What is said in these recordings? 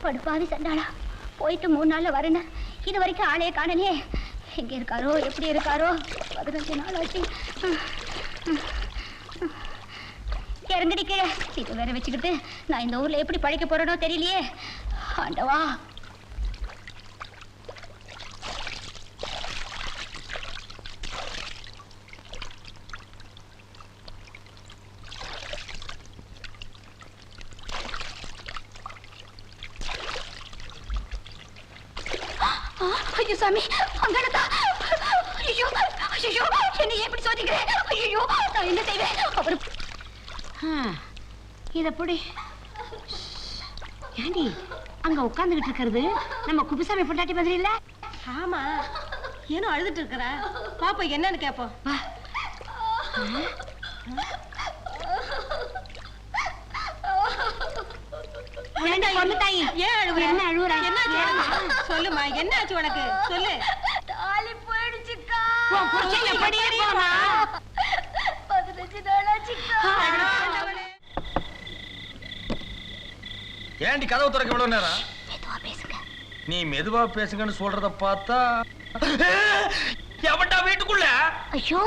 படுப்பாவி சண்டாளா போயிட்டு 3 நாள்ல வரேன்னு இது வரைக்கும் ஆளே காணலையே. எங்க இருக்காரோ எப்படி இருக்காரோ? 15 நாள் ஆச்சு. இறங்கடி கீழே. இது வேற வச்சுக்கிட்டு நான் இந்த ஊர்ல எப்படி பழைக்க போறேனோ தெரியலையே. ஆண்டவா. ஐயோ சாமி, அங்கடா. ஐயோ ஐயோ, என்ன எப்படி சோதிக்கிறேன்? ஐயோ, நான் என்ன செய்வேன்? அவர் இத புடி. ஏண்டி அங்க உட்கார்ந்துகிட்டு இருக்கிறது நம்ம குப்புசாமி பொண்டாட்டி மாதிரி இல்ல? ஆமா, ஏனோ அழுதுட்டு இருக்கற. பாப்பா என்னன்னு கேப்போம். சொல்லுமா, என்ன ஆச்சு உனக்கு? சொல்லு. தாலி போயிடுச்சுக்கா. 15 நாள் ஆச்சுக்கா. ஏண்டி கதவு திறக்க இவ்வளவு நேரம்? மெதுவா பேசுங்க. நீ மெதுவா பேசுங்கன்னு சொல்றத பார்த்தா எவன்டா வீட்டுக்குள்ள? ஐயோ,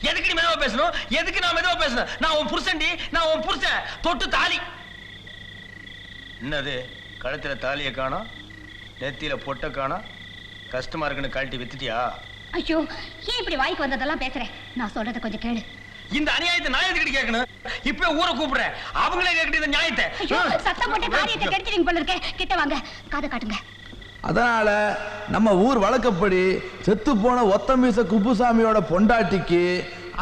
எதுக்கு நீ மெதுவா பேசணும்? எதுக்கு நான் மெதுவா பேசணும்? நான் உன் புருஷன்டி, நான் உன் புருஷன். தொட்டு தாலி. என்னது கழுத்துல தாலியை காணோம், நெத்தியில பொட்டை காணோம். கஷ்டமா இருக்குன்னு கழட்டி வித்துட்டியா? ஐயோ, ஏன் இப்படி வாய்க்கு வந்ததெல்லாம் பேசுறேன்? நான் சொல்றத கொஞ்சம் கேளு. இந்த அநியாயத்தை நான் எதுக்கிட்டு கேட்கணும்? இப்ப ஊரை கூப்பிடுறேன், அவங்களே கேட்கிட்டு இந்த நியாயத்தை. சத்தம் போட்டு காரியத்தை கெடுத்துறீங்க போல இருக்கே. கிட்ட வாங்க, காதை காட்டுங்க. அதனால நம்ம ஊர் வழக்கப்படி செத்து போன ஒத்தமீச குப்புசாமியோட பொண்டாட்டிக்கு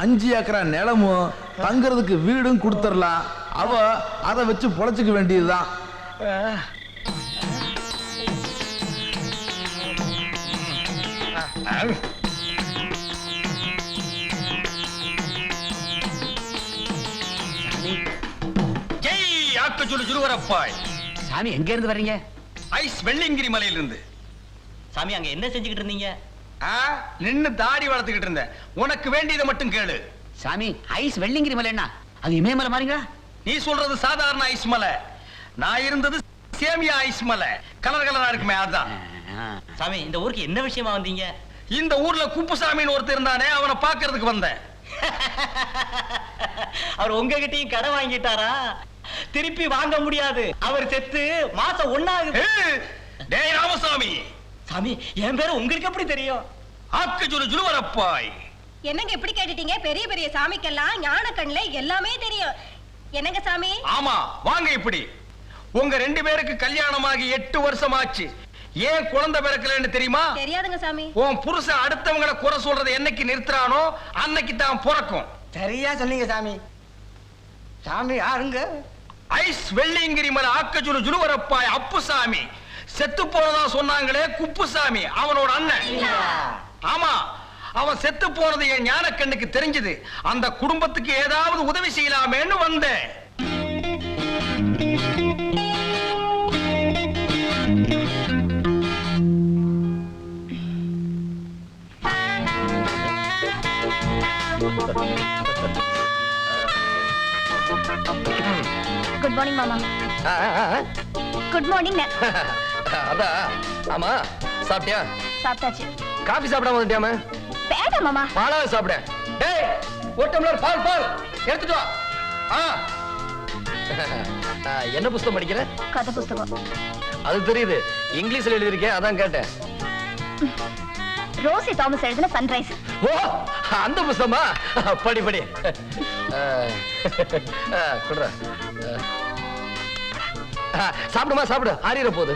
5 ஏக்கரா நிலமும் தங்குறதுக்கு வீடும் கொடுத்துடலாம். அவ அதை வச்சு பொழைச்சிக்க வேண்டியதுதான். ஜெய் ஆக்கச்சுடு சுருவரப்பாய். சாமி எங்க இருந்து வர்றீங்க? ஐஸ் வெள்ளியங்கிரி மலையில இருந்து. சாமி அங்க என்ன செஞ்சுக்கிட்டு இருந்தீங்க? நின்னு தாடி வளர்த்துக்கிட்டு இருந்தேன். உனக்கு வேண்டியதை மட்டும் கேளு. சாமி ஐஸ் வெள்ளியங்கிரி மலை என்ன? அது இமயமலை மாறீங்களா? நீ சொல்றது சாதாரண ஐஸ் மலை, நான் இருந்தது சேமியா ஐஸ் மலை. கலர் கலரா இருக்குமே அதான். சாமி இந்த ஊருக்கு என்ன விஷயமா வந்தீங்க? இந்த ஊர்ல குப்புசாமின்னு ஒருத்தர் இருந்தானே, அவனை பாக்குறதுக்கு வந்தேன். அவர் உங்ககிட்டயும் கடை வாங்கிட்டாரா? திருப்பி வாங்க முடியாது, அவர் செத்து மாசம் 1 ஆகுது. டேய் ராமசாமி. சாமி என் பேரு உங்களுக்கு எப்படி தெரியும்? ஆக்கச்சுடு சுருவரப்பாய். என்னங்க இப்படி கேட்டுட்டீங்க? பெரிய பெரிய சாமிக்கெல்லாம் ஞான கண்ணுல எல்லாமே தெரியும். என்னங்க சாமி? ஆமா, வாங்க இப்படி. உங்க 2 பேருக்கு கல்யாணமாகி 8 வருஷம் ஆச்சு. ஏன் குழந்தை பிறக்கலன்னு தெரியுமா? தெரியாதுங்க சாமி. உன் புருஷன் அடுத்தவங்களை குறை சொல்றதை என்னைக்கு நிறுத்துறானோ அன்னைக்கு தான் பிறக்கும். சரியா சொன்னீங்க சாமி. சாமி யாருங்க? ஐஸ் வெள்ளியங்கிரி மலை ஆக்கச்சுடு ஜுலுவரப்பாய் அப்புசாமி. செத்து போனதா சொன்னாங்களே குப்புசாமி, அவனோட அண்ணன். ஆமா, அவன் செத்து போனது என் ஞான கண்ணுக்கு தெரிஞ்சது. அந்த குடும்பத்துக்கு ஏதாவது உதவி செய்யலாமேன்னு வந்தேன். குட் மார்னிங் மாமா. Good morning. அதான். ஆமா, சாப்பிட்டியா? சாப்பிட்டாச்சு. காபி சாப்பிடாம வந்துட்டியாமா? வேண்டாம் மாமா. பாலாவே சாப்பிட. டேய், ஒரு டம்ளர் பால் எடுத்துட்டு வா. என்ன புத்தகம் படிக்கிற? கதை புத்தகம். அது தெரியுது, இங்கிலீஷ்ல எழுதிருக்கேன், அதான் கேட்டேன். ரோசி தாமஸ் எழுதின சன்ரைஸ். ஓ, அந்த புத்தகமா? படி. குடுறா. சாப்பிடு, ஆறிற போகுது.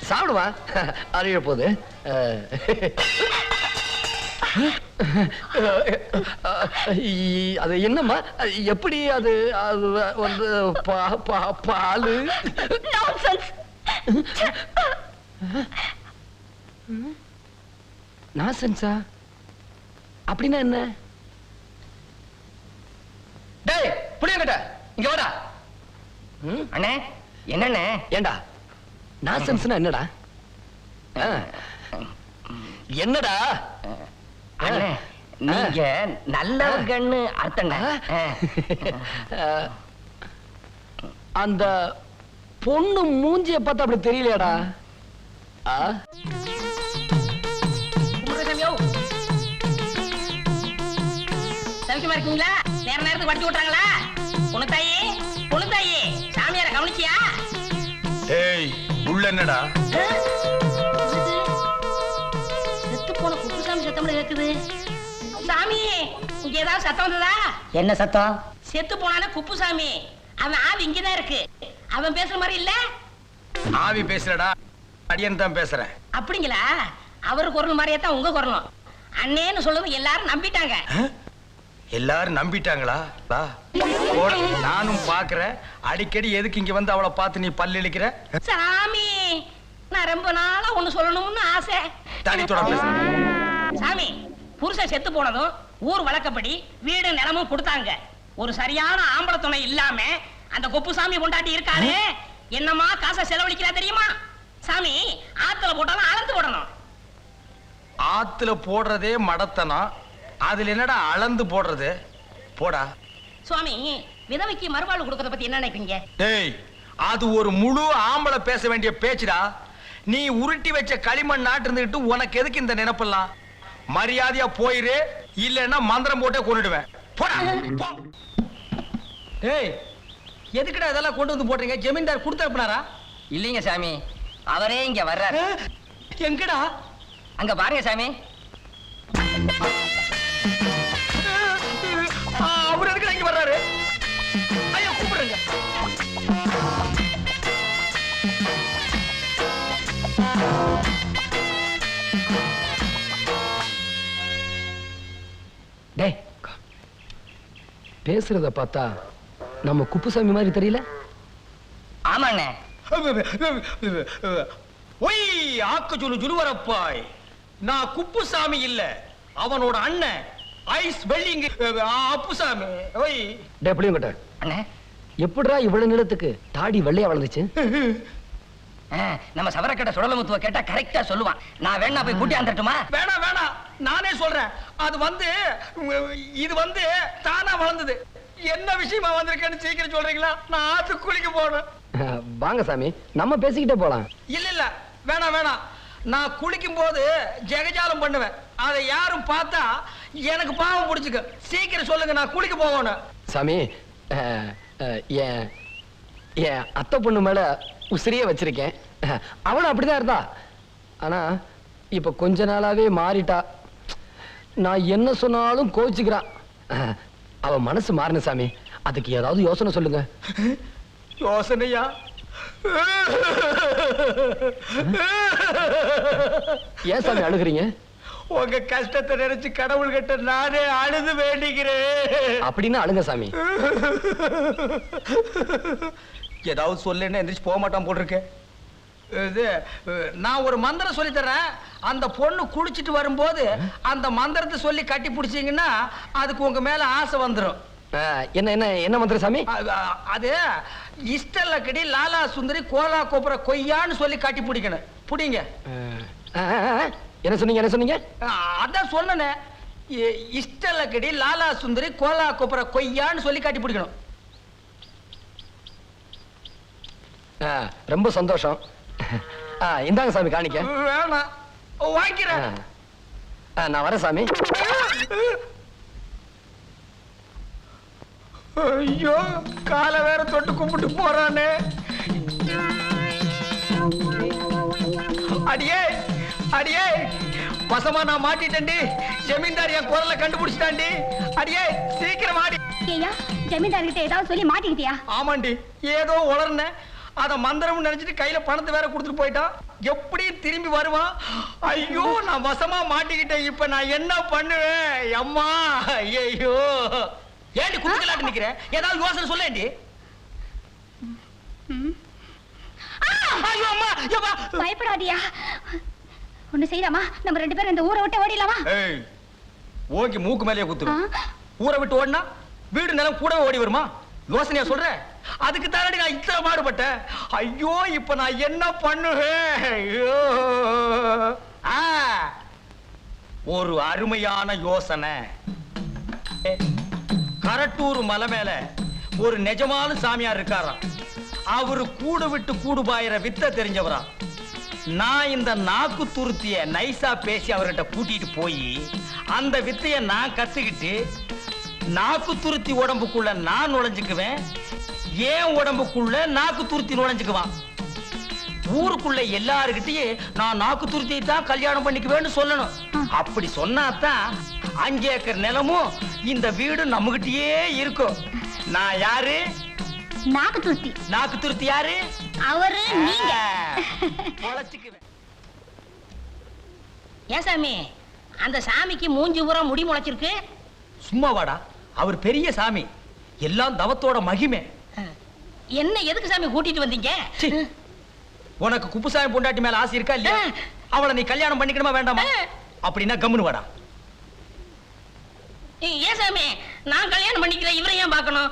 சாப்பிடுமா, அறிய போகுது. அது என்னம்மா, எப்படி அது வந்து பாலு? நான்சென்ஸா? அப்படின்னா என்ன? டேய் புளியங்கட்ட, இங்க வாடா. அண்ணே என்னண்ணே? ஏண்டா நான்சென்ஸ்னா என்னடா? என்னடா? அண்ணே நீங்க நல்லவங்கன்னு அர்த்தங்க. அந்த பொண்ணு மூஞ்சிய பார்த்தா அப்படி தெரியலையாடா? சவிக்கமா இருக்கீங்களா? நேரத்துக்கு படிச்சு விட்டாங்களா? பொண்ணு தாயி சாமியார கவனிச்சியா? ஏய் உள்ள என்னடா? செத்து போன குப்புசாமி சத்தம்ல கேக்குது. சாமி இங்க ஏதாவது சத்தம் வந்ததா? என்ன சத்தம்? செத்து போனானே குப்புசாமி, அவன் ஆவி இங்கதான் இருக்கு. அவன் பேசுற மாதிரி இல்ல. ஆவி பேசுறடா, அடியன் தான் பேசுறேன். அப்படிங்களா? அவரு குரல் மாதிரியே தான் உங்க குரலும். அண்ணேன்னு சொல்லுது எல்லாரும் நம்பிட்டாங்க. எல்லாரும் நம்பிட்டாங்களா? நானும் பாக்குறேன். அடிக்கடி எதுக்கு இங்க வந்து அவளை பார்த்து நீ பல்லு இழிக்கிற? சாமி நான் ரொம்ப நாளா ஒண்ணு சொல்லணும்னு ஆசை. தனித்தோட பேச. சாமி புருஷன் செத்து போனதும் ஊர் வழக்கப்படி வீடு நிலமும் கொடுத்தாங்க. ஒரு சரியான ஆம்பளை துணை இல்லாம அந்த குப்புசாமி கொண்டாட்டி இருக்காரு. என்னமா காசை செலவழிக்கிறா தெரியுமா? சாமி ஆத்துல போட்டாலும் அளந்து போடணும். ஆத்துல போடுறதே மடத்தனம், அதுல என்னடா அளந்து போடுறது? போடா. சுவாமி விதவைக்கு மறுவாழ்வு கொடுக்கறத பத்தி என்ன நினைப்பீங்க? டேய், அது ஒரு முழு ஆம்பளை பேச வேண்டிய பேச்சுடா. நீ உருட்டி வச்ச களிமண் நாட்டு இருந்துகிட்டு உனக்கு எதுக்கு இந்த நினைப்பெல்லாம்? மரியாதையா போயிரு, இல்லன்னா மந்திரம் போட்டே கொன்னுடுவேன். போடா. போ. ஏய், எதுக்குடா இதெல்லாம் கொண்டு வந்து போடுறீங்க? ஜமீன்தார் கொடுத்தனுப்புனாரா? இல்லைங்க சாமி, அவரே இங்க வர்றாரு. எங்கடா? அங்க பாருங்க சாமி. அவர் எதுக்கு இங்க வர்றாரு? ஐயோ கூப்பிடுங்க. டேய், பேசுறத பார்த்தா நம்ம குப்புசாமி மாதிரி தெரியல? ஆமாண்ணே. ஒய் ஆக்கச்சுலு ஜுலுவரப்பாய், நான் குப்புசாமி இல்ல, அவனோட அண்ணன் ஐஸ் வெல்லிங் அப்புசாமி. ஒய் டேய் புளியங்கட்ட அண்ணே, எப்படிடா இவ்வளவு நிலத்துக்கு தாடி வெள்ளையா வளர்ந்துச்சு? நம்ம சவரக்கட்ட சுடலமுத்துவ கேட்டா கரெக்டா சொல்லுவான். நான் வேணா போய் கூட்டி வந்துட்டுமா? வேணாம் வேணாம், நானே சொல்றேன். அது வந்து இது வந்து தானா வளர்ந்தது. என்ன விஷயமா வந்திருக்கேன்னு சீக்கிரம் சொல்றீங்களா? நான் ஆத்து குளிக்க போறேன். வாங்க சாமி, நம்ம பேசிக்கிட்டே போலாம். இல்ல இல்ல வேணாம் வேணாம், நான் குளிக்கும் போது ஜெகஜாலம் பண்ணுவேன். அதை யாரும் பார்த்தா எனக்கு பாவம் பிடிச்சுக்க. சீக்கிரம் சொல்லுங்க, நான் குளிக்க போகணும். சாமி, என் அத்தை பொண்ணு மேல உசிரியே வச்சிருக்கேன். அவளும் அப்படிதான் இருந்தா, ஆனா இப்ப கொஞ்ச நாளாவே மாறிட்டா. நான் என்ன சொன்னாலும் கோச்சுக்கிறான். அவ மனசு மாறின சாமி, அதுக்கு ஏதாவது யோசனை சொல்லுங்க. யோசனையா? ஏன் சாமி அழுகுறீங்க? உங்க கஷ்டத்தை நினைச்சு கடவுள் கிட்ட நானே அழுது வேண்டிக்கிறேன். அப்படின்னு அழுங்க சாமி. ஏதாவது சொல்லுன்னு எந்திரிச்சு போக மாட்டான் போட்டிருக்கேன். இது நான் ஒரு மந்திரம் சொல்லி தரேன். அந்த பொண்ணு குடிச்சிட்டு வரும்போது அந்த மந்திரத்தை சொல்லி கட்டி பிடிச்சீங்கன்னா அதுக்கு உங்க மேல ஆசை வந்துடும். என்ன என்ன என்ன மந்திரம் சாமி? அது இஷ்டல்லக்கடி லாலா சுந்தரி கோலா கோபுர கொய்யான்னு சொல்லி கட்டி பிடிக்கணும். புடிங்க. என்ன சொன்னீங்க? என்ன சொன்னீங்க? அதான் சொன்னேனே, இஷ்டல்லக்கடி லாலா சுந்தரி கோலா கோபுர கொய்யான்னு சொல்லி கட்டி பிடிக்கணும். ரொம்ப சந்தோஷம். இந்தாங்க சாமி காணிக்க. வேணாம், வாங்கிக்கிறேன். நான் வரேன் சாமி. ஐயோ, காலை வேற தொட்டு கும்பிட்டு போறானே. அடியே அடியே, வசமா நான் மாட்டிட்டேன்டி. ஜமீன்தார் என் குரலை கண்டுபிடிச்சிட்டாண்டி. அடியே சீக்கிரம் ஆடி. ஏய்யா, ஜமீன்தார் கிட்ட ஏதாவது சொல்லி மாட்டிக்கிட்டியா? ஆமாண்டி, ஏதோ உளர்ன. அத மந்திரம் நினைச்சிட்டு கையில பணத்தை வேற கொடுத்துட்டு போயிட்டான். எப்படி திரும்பி வருவான்? ஐயோ, நான் வசமா மாட்டிக்கிட்டேன். இப்ப நான் என்ன பண்ணுவேன்? அம்மா ஐயோ, ஏண்டி குடுக்கலாட்டு நிக்கிறேன்? ஏதாவது யோசனை சொல்லேண்டி. பயப்படாதியா, ஒண்ணு செய்யலாமா? நம்ம ரெண்டு பேரும் இந்த ஊரை விட்டு ஓடிடலாமா? ஓகே, மூக்கு மேலேயே குத்துரு. ஊரை விட்டு ஓடினா வீடு நிலம் கூடவே ஓடி வருமா? யோசனையா சொல்ற? அதுக்கு தானடி நான் இத்தனை பாடுபட்டேன். ஐயோ, இப்ப நான் என்ன பண்ணுவேன்? ஐயோ, ஒரு அருமையான யோசனை. கரட்டூர் மலை மேல ஒரு நிஜமான சாமியார் இருக்காராம். அவரு கூடு விட்டு கூடு பாயிற வித்தை தெரிஞ்சவரா. நான் இந்த நாக்கு துருத்திய நைசா பேசி அவர்கிட்ட கூட்டிட்டு போய் அந்த வித்தைய நான் கத்துக்கிட்டு நாக்கு துருத்தி உடம்புக்குள்ள நான் நுழைஞ்சுக்குவேன், ஏன் உடம்புக்குள்ள நாக்கு துருத்தி நுழைஞ்சுக்குவான். ஊருக்குள்ள எல்லாருக்கிட்டயே நான் நாக்கு துருத்தியை தான் கல்யாணம் பண்ணிக்குவேன்னு சொல்லணும். அப்படி சொன்னாதான் 5 ஏக்கர் நிலமும் இந்த வீடு நம்மகிட்டயே இருக்கும். நான் யாரு? நாக்கு துருத்தி. நாக்கு துருத்தி யாரு? அவரு நீங்க. பொழைச்சுக்குவேன். ஏன் சாமி அந்த சாமிக்கு மூஞ்சி பூரா முடி முளைச்சிருக்கு? சும்மா வாடா, அவர் பெரிய சாமி, எல்லாம் தவத்தோட மகிமை. என்ன எதுக்கு சாமி கூட்டிட்டு வந்தீங்க? சீ, உனக்கு குப்புசாமி பொண்டாட்டி மேல ஆசை இருக்கா இல்லையா? அவளை நீ கல்யாணம் பண்ணிக்கணுமா வேண்டாமா? அப்படின்னா கம்முனு வாடா. ஏன் சாமி நான் கல்யாணம் பண்ணிக்கிறேன், இவரை ஏன் பார்க்கணும்?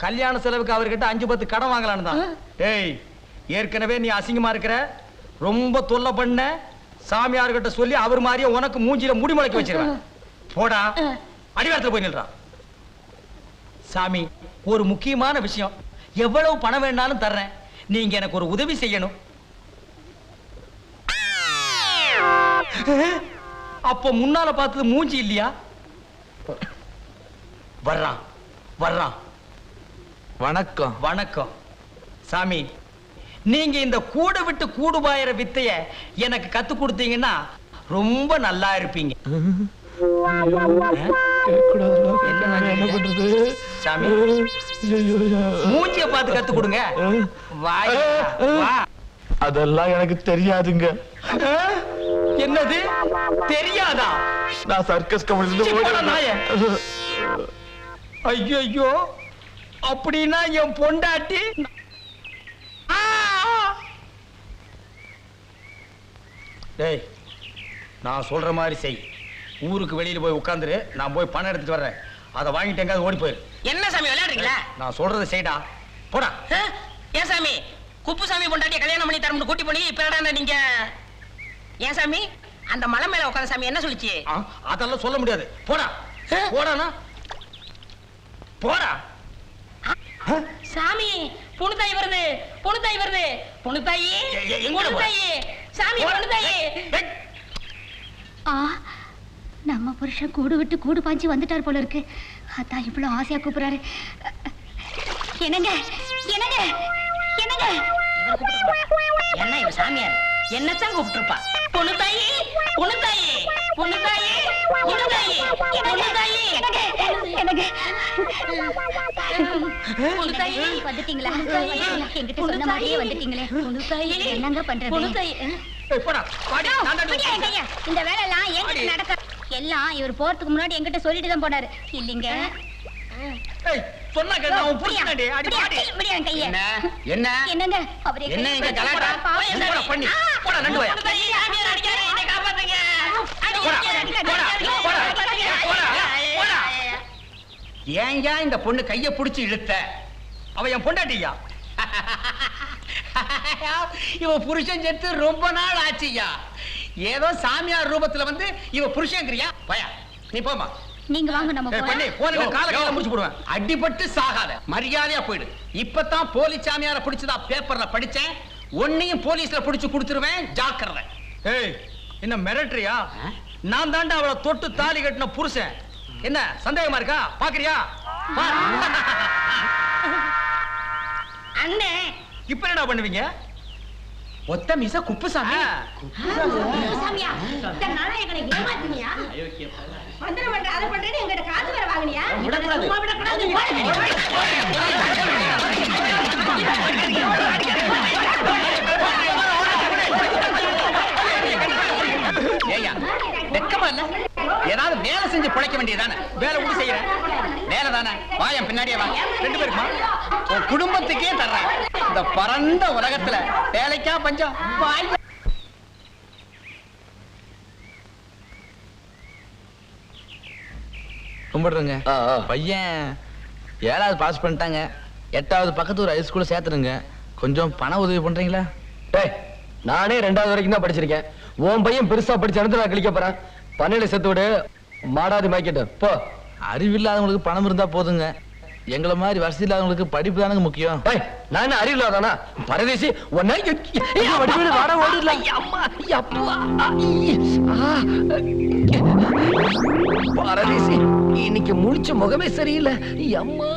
கல்யாண செலவுக்கு அவர்கிட்ட 5-10 கடன் வாங்கலான்னு தான். ஏய், ஏற்கனவே நீ அசிங்கமா இருக்கிற, ரொம்ப தொல்லை பண்ண, சாமியார்கிட்ட சொல்லி அவர் மாதிரியே உனக்கு மூஞ்சில முடி முளைக்க வச்சிருவேன். போடா, அடிவாரத்துல போய் நில்றா. சாமி, ஒரு முக்கியமான விஷயம், எவ்வளவு பணம் வேணாலும் தர்றேன், நீங்க எனக்கு ஒரு உதவி செய்யணும். அப்ப முன்னால பார்த்தது மூஞ்சி இல்லையா? வர்றான் வர்றான். வணக்கம். வணக்கம் சாமி, நீங்க இந்த கூடு விட்டு கூடு பாயிற வித்தைய எனக்கு கத்து கொடுத்தீங்கன்னா ரொம்ப நல்லா இருப்பீங்க. என்ன பண்றது சாமி, மூஞ்சிய பார்த்து கத்து கொடுங்க. வாய் வா. அதெல்லாம் எனக்கு தெரியாதுங்க. என்னது தெரியாதா? நான் சர்க்கஸ் கம்பெனில ஐயோ, அப்படின்னா என் பொண்டாட்டி டேய், நான் சொல்ற மாதிரி செய். ஊருக்கு வெளியில போய் உட்கார்ந்துரு, நான் போய் பணம் எடுத்துட்டு வர்றேன். அதை வாங்கிட்டு எங்காவது ஓடி போயிரு. என்ன சாமி விளையாடுறீங்களா? நான் சொல்றதை செய்டா, போடா. ஏன் சாமி குப்புசாமி பொண்டாட்டிய கல்யாணம் பண்ணி தரமுன்னு கூட்டி போனி இப்ப என்னடா நீங்க? ஏன் சாமி அந்த மலை மேல உட்கார்ந்த சாமி என்ன சொல்லுச்சு? அதெல்லாம் சொல்ல முடியாது. போடா போடானா, போடா. சாமி புணுத்தாய் வருது, புணுத்தாய் வருது, புணுத்தாயி, புணுத்தாயி, சாமி புணுத்தாயி. நம்ம புருஷன் கூடு விட்டு கூடு பாஞ்சு வந்துட்டார் போல இருக்கு. அதான் இவ்வளவு ஆசையா கூப்பிடுறாரு. என்னங்க என்னங்க என்னங்க? என்ன இவ சாமியார் என்னத்தான் கூப்பிட்டுருப்பா? புணுத்தாயி, புணுத்தாயி, புணுத்தாயி, புணுத்தாயி, புணுத்தாயி. வந்துட்டீங்களா? என்கிட்ட சொன்ன மாதிரியே வந்துட்டீங்களே. என்னங்க பண்றது? இந்த வேலை எல்லாம் என்கிட்ட நடக்க, எல்லாம் இவர் போறதுக்கு முன்னாடி என்கிட்ட சொல்லிட்டு தான் போனாரு இல்லீங்க. என்னங்க அவரே ஏங்க இந்த பொண்ணு கைய புடிச்சு இழுத்த? அவ என் பொண்டாட்டியா? இவ புருஷன் செத்து ரொம்ப நாள் ஆச்சுயா. ஏதோ சாமியார் ரூபத்துல வந்து இவ புருஷன்ங்கறியா? பயா நீ போமா. நீங்க வாங்க, நம்ம போலாம். அடிபட்டு சாகாத, மரியாதையா போயிடு. இப்பதான் போலீஸ் சாமியார பிடிச்சதா பேப்பர்ல படிச்சேன். ஒன்னையும் போலீஸ்ல பிடிச்சு கொடுத்துருவேன், ஜாக்கிரதை. ஏய், என்ன மிரட்டுறியா? நான் தாண்டா அவளை தொட்டு தாலி கட்டின புருஷன். என்ன சந்தேகமா இருக்கா? பாக்குறியா? அண்ணே இப்ப என்ன பண்ணுவீங்க? ஒத்த மீச குப்புசாமி. சாமியா, இந்த நாராயணனை ஏமாத்தினியா? மந்திரம் பண்ற அத பண்றேன்னு என்கிட்ட காசு வேற வாங்குனியா? சும்மா விடக்கூடாது. ஏய்யா, வெக்கமா இல்ல? ஏதாவது வேலை செஞ்சு பிழைக்க வேண்டியதானே? வேலை கூட செய்யறேன். வேலை தானே? வாயன் பின்னாடியே வா. 2 பேருக்குமா? உன் குடும்பத்துக்கே தர்றேன். இந்த பரந்த உலகத்துல வேலைக்கா பஞ்சம்? வாய். கும்பிடுறேங்க. பையன் 7வது பாஸ் பண்ணிட்டாங்க. 8வது பக்கத்து ஒரு ஹைஸ்கூல்ல சேர்த்துருங்க. கொஞ்சம் பண உதவி பண்றீங்களா? டேய், நானே 2வது வரைக்கும் தான் படிச்சிருக்கேன். உன் பையன் பெருசா படிச்சு அனுத்து நான் கழிக்க போறேன். பண்ணையில செத்து விடு, மாடாதி மாய்க்கிட்டு போ. அறிவில்லாதவங்களுக்கு பணம் இருந்தா போதுங்க. எங்களை மாதிரி வசதி இல்லாதவங்களுக்கு படிப்பு தானங்க முக்கியம். டேய், நான் என்ன அறிவில்லாதானா? பரதேசி உன்னை வடிவேலு வாட ஓடிடலாம். அம்மா அப்பா பரதேசி இன்னைக்கு முழிச்ச முகமே சரியில்லை. அம்மா